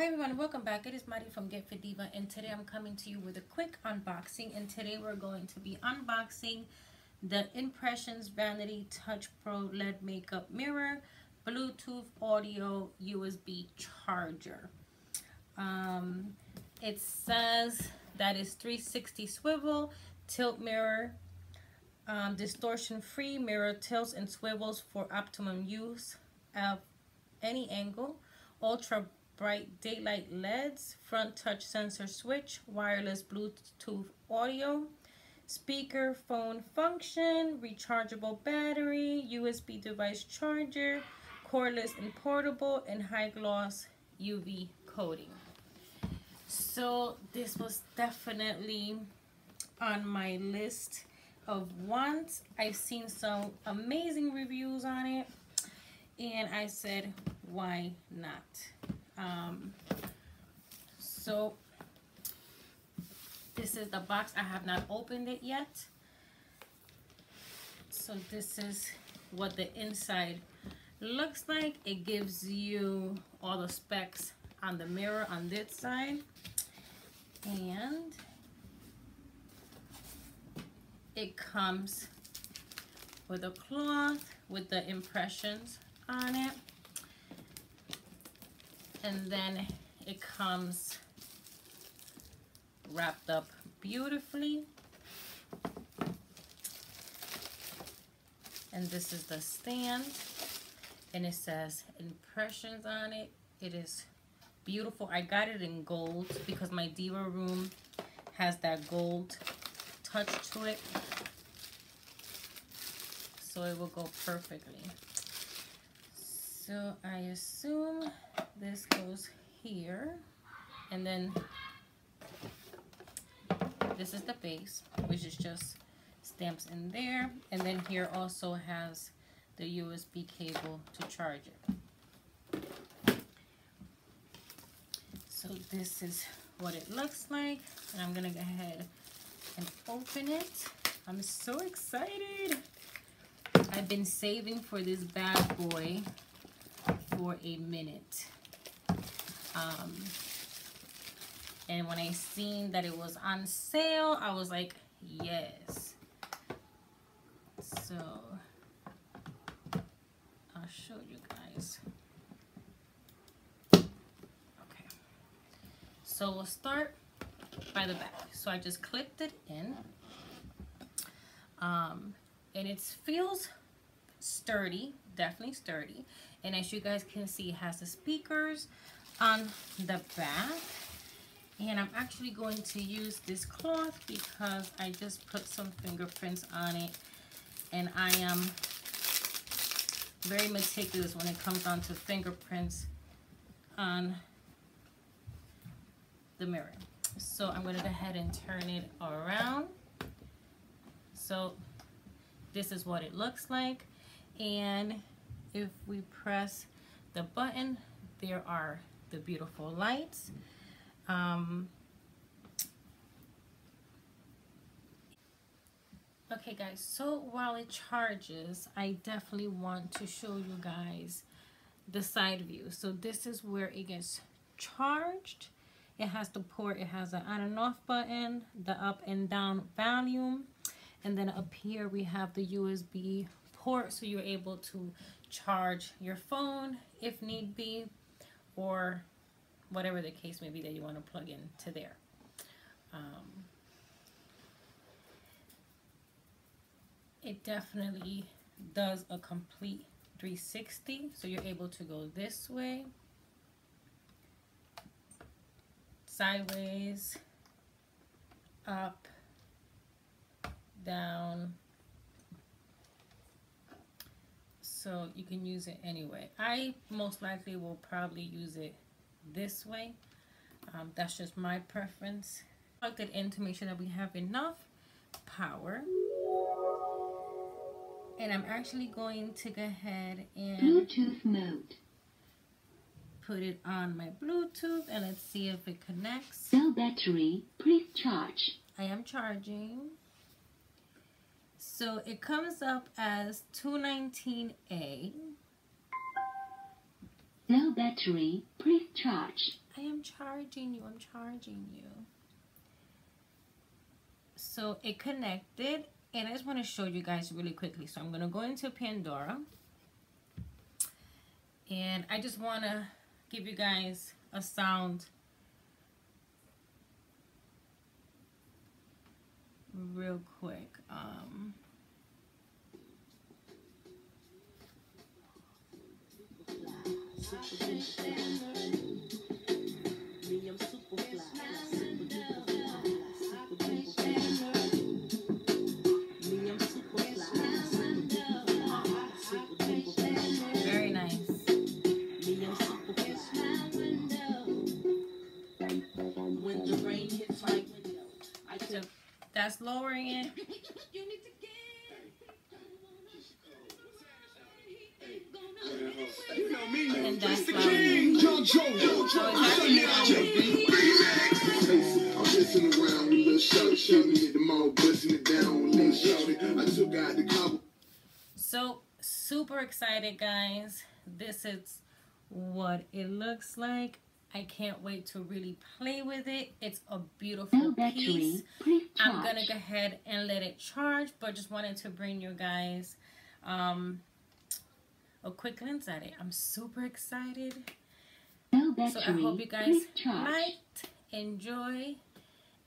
Hi everyone, welcome back. It is Mari from Get Fit Diva, and today I'm coming to you with a quick unboxing. And today we're going to be unboxing the Impressions Vanity Touch Pro LED Makeup Mirror Bluetooth Audio USB Charger. It says that it's 360 swivel tilt mirror, distortion free mirror, tilts and swivels for optimum use of any angle, ultra bright daylight LEDs, front touch sensor switch, wireless Bluetooth audio, speaker phone function, rechargeable battery, USB device charger, cordless and portable, and high gloss UV coating. So this was definitely on my list of wants. I've seen some amazing reviews on it, and I said, why not? So this is the box. I have not opened it yet. So this is what the inside looks like. It gives you all the specs on the mirror on this side, and it comes with a cloth with the impressions on it, and then it comes wrapped up beautifully. And this is the stand, and it says Impressions on it. It is beautiful. I got it in gold because my Diva room has that gold touch to it, so it will go perfectly. So I assume this goes here, and then this is the base, which is just stamps in there, and then here also has the USB cable to charge it. So this is what it looks like, and I'm gonna go ahead and open it. I'm so excited. I've been saving for this bad boy for a minute, and when I seen that it was on sale, I was like, yes. So I'll show you guys. Okay, so we'll start by the back. So I just clipped it in, and it feels sturdy, definitely sturdy. And as you guys can see, it has the speakers on the back. And I'm actually going to use this cloth because I just put some fingerprints on it, and I am very meticulous when it comes down to fingerprints on the mirror. So I'm going to go ahead and turn it around. So this is what it looks like, and if we press the button, there are the beautiful lights. Okay guys, so while it charges, I definitely want to show you guys the side view. So this is where it gets charged. It has the port, it has an on and off button, the up and down volume, and then up here we have the USB port, so you're able to charge your phone if need be, or whatever the case may be that you want to plug in to there. It definitely does a complete 360, so you're able to go this way, sideways, up, down, so you can use it anyway. I most likely will probably use it this way. That's just my preference. Plug it in to make sure that we have enough power, and I'm actually going to go ahead and Bluetooth mode. Put it on my Bluetooth, and let's see if it connects. Cell battery, please charge. I am charging. So it comes up as 219A. Cell battery, please charge. I am I'm charging you. I'm charging you. So it connected, and I just want to show you guys really quickly. So I'm going to go into Pandora, and I just want to give you guys a sound real quick. Very nice. So that's lowering it. And that's lowering it. So it's actually I'm messing around with little shorty at the mall, busting it down with little shorty. I took out the cobble. So super excited, guys. This is what it looks like. I can't wait to really play with it. It's a beautiful No piece. battery. Please I'm gonna charge. go ahead and let it charge, but just wanted to bring you guys a quick glance at it. I'm super excited. No So I hope you battery. guys Please charge. liked, enjoy,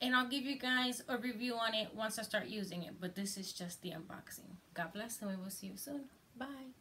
and I'll give you guys a review on it once I start using it. But this is just the unboxing. God bless, and we will see you soon. Bye.